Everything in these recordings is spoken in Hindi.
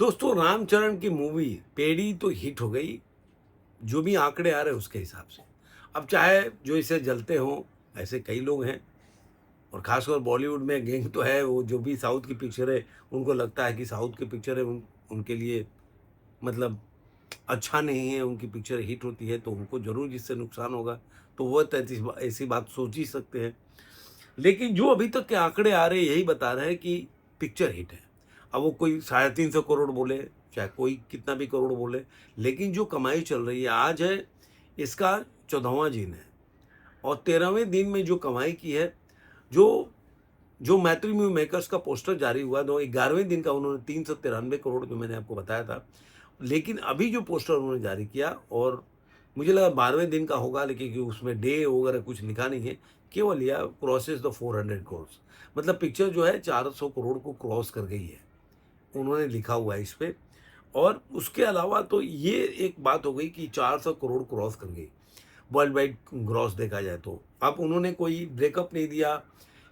दोस्तों रामचरण की मूवी पेड़ी तो हिट हो गई, जो भी आंकड़े आ रहे हैं उसके हिसाब से। अब चाहे जो इसे जलते हों, ऐसे कई लोग हैं और ख़ासकर बॉलीवुड में गैंग तो है, वो जो भी साउथ की पिक्चर है, उनको लगता है कि साउथ की पिक्चर है उनके लिए मतलब अच्छा नहीं है, उनकी पिक्चर हिट होती है तो उनको ज़रूर जिससे नुकसान होगा, तो वो तो ऐसी बात सोच ही सकते हैं। लेकिन जो अभी तक के आंकड़े आ रहे हैं यही बता रहे हैं कि पिक्चर हिट है। अब वो कोई 350 करोड़ बोले, चाहे कोई कितना भी करोड़ बोले, लेकिन जो कमाई चल रही है आज है इसका 14वां दिन है और 13वें दिन में जो कमाई की है, जो जो मैट्रिमोनी मेकर्स का पोस्टर जारी हुआ तो 11वें दिन का उन्होंने 393 करोड़ जो मैंने आपको बताया था। लेकिन अभी जो पोस्टर उन्होंने जारी किया और मुझे लगा 12वें दिन का होगा, लेकिन कि उसमें डे वगैरह कुछ लिखा नहीं है, केवल यह क्रॉसेस द 400 करोड़, मतलब पिक्चर जो है 400 करोड़ को क्रॉस कर गई है, उन्होंने लिखा हुआ है इस पे। और उसके अलावा तो ये एक बात हो गई कि 400 करोड़ क्रॉस कर गई वर्ल्ड वाइड ग्रॉस देखा जाए तो। अब उन्होंने कोई ब्रेकअप नहीं दिया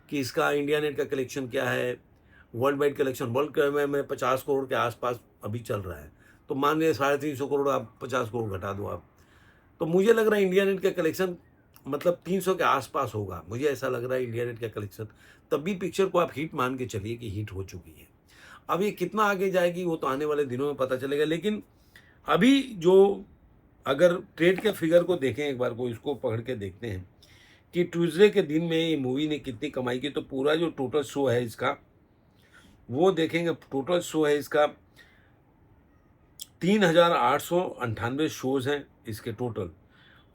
कि इसका इंडिया नेट का कलेक्शन क्या है, वर्ल्ड वाइड कलेक्शन वर्ल्ड में 50 करोड़ के आसपास अभी चल रहा है, तो मान लीजिए 350 करोड़, आप 50 करोड़ घटा दो आप, तो मुझे लग रहा है इंडिया नेट का कलेक्शन मतलब 300 के आसपास होगा, मुझे ऐसा लग रहा है इंडिया नेट का कलेक्शन। तब भी पिक्चर को आप हिट मान के चलिए कि हिट हो चुकी है। अब ये कितना आगे जाएगी वो तो आने वाले दिनों में पता चलेगा, लेकिन अभी जो अगर ट्रेड के फिगर को देखें एक बार को इसको पकड़ के देखते हैं कि ट्यूसडे के दिन में ये मूवी ने कितनी कमाई की, तो पूरा जो टोटल शो है इसका वो देखेंगे। टोटल शो है इसका 3,898 शोज हैं इसके टोटल।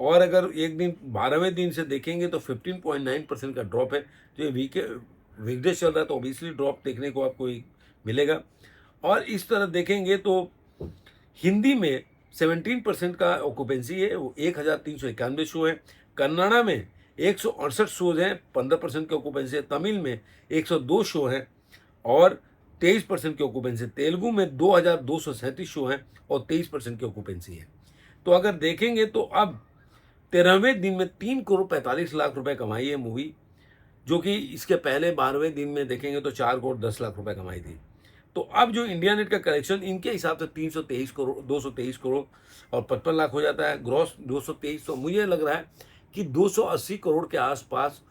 और अगर एक दिन 12वें दिन से देखेंगे तो 15.9% का ड्रॉप है। जो वीकडेज चल रहा है तो ऑब्वियसली ड्रॉप देखने को आपको मिलेगा। और इस तरह देखेंगे तो हिंदी में 17% का ऑक्यूपेंसी है, वो 1,391 शो है। कन्नड़ा में 168 शोज हैं, 15% की ऑक्यूपेंसी है। तमिल में 102 शो हैं और 23% की ऑक्यूपेंसी। तेलुगु में 2,237 शो हैं और 23% की ऑक्यूपेंसी है। तो अगर देखेंगे तो अब 13वें दिन में 3,45 करोड़ रुपए कमाई है मूवी, जो कि इसके पहले 12वें दिन में देखेंगे तो 4,10 करोड़ रुपए कमाई थी। तो अब जो इंडिया नेट का कलेक्शन इनके हिसाब से 323 करोड़, 223 करोड़ और 55 लाख हो जाता है ग्रॉस 223। तो मुझे लग रहा है कि 280 करोड़ के आसपास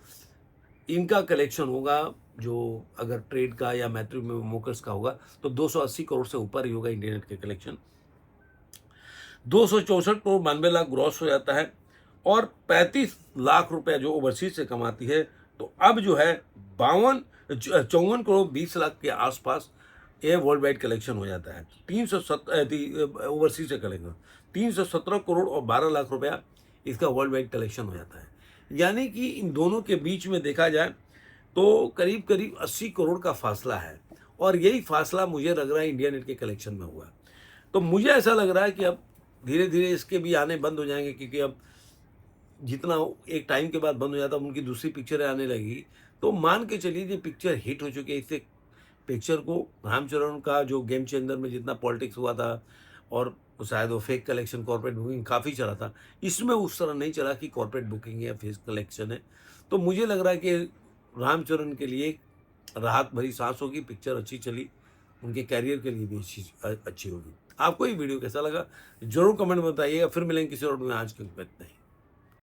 इनका कलेक्शन होगा, जो अगर ट्रेड का या मैट्रिमोनी मोकर्स का होगा तो 280 करोड़ से ऊपर ही होगा इंडिया नेट का कलेक्शन। 264 करोड़ 92 लाख ग्रॉस हो जाता है और 35 लाख रुपए जो ओवरसीज से कमाती है। तो अब जो है 54 करोड़ 20 लाख के आसपास ये वर्ल्ड वाइड कलेक्शन हो जाता है। 370 ओवरसीज से कलेक्शन 317 करोड़ और 12 लाख रुपया इसका वर्ल्ड वाइड कलेक्शन हो जाता है। यानी कि इन दोनों के बीच में देखा जाए तो करीब करीब 80 करोड़ का फासला है और यही फासला मुझे लग रहा है इंडिया नेट के कलेक्शन में हुआ। तो मुझे ऐसा लग रहा है कि अब धीरे धीरे इसके भी आने बंद हो जाएंगे, क्योंकि अब जितना एक टाइम के बाद बंद हो जाता है उनकी दूसरी पिक्चरें आने लगेगी। तो मान के चलिए कि पिक्चर हिट हो चुकी है। इससे पिक्चर को रामचरण का जो गेम चेंजर में जितना पॉलिटिक्स हुआ था और शायद वो फेक कलेक्शन कॉर्पोरेट बुकिंग काफ़ी चला था, इसमें उस तरह नहीं चला कि कॉर्पोरेट बुकिंग है या फेक कलेक्शन है। तो मुझे लग रहा है कि रामचरण के लिए राहत भरी सांस होगी, पिक्चर अच्छी चली, उनके कैरियर के लिए भी अच्छी होगी। आपको ये वीडियो कैसा लगा जरूर कमेंट में बताइएगा। फिर मिलेंगे किसी और में, आज के लिए इतना ही।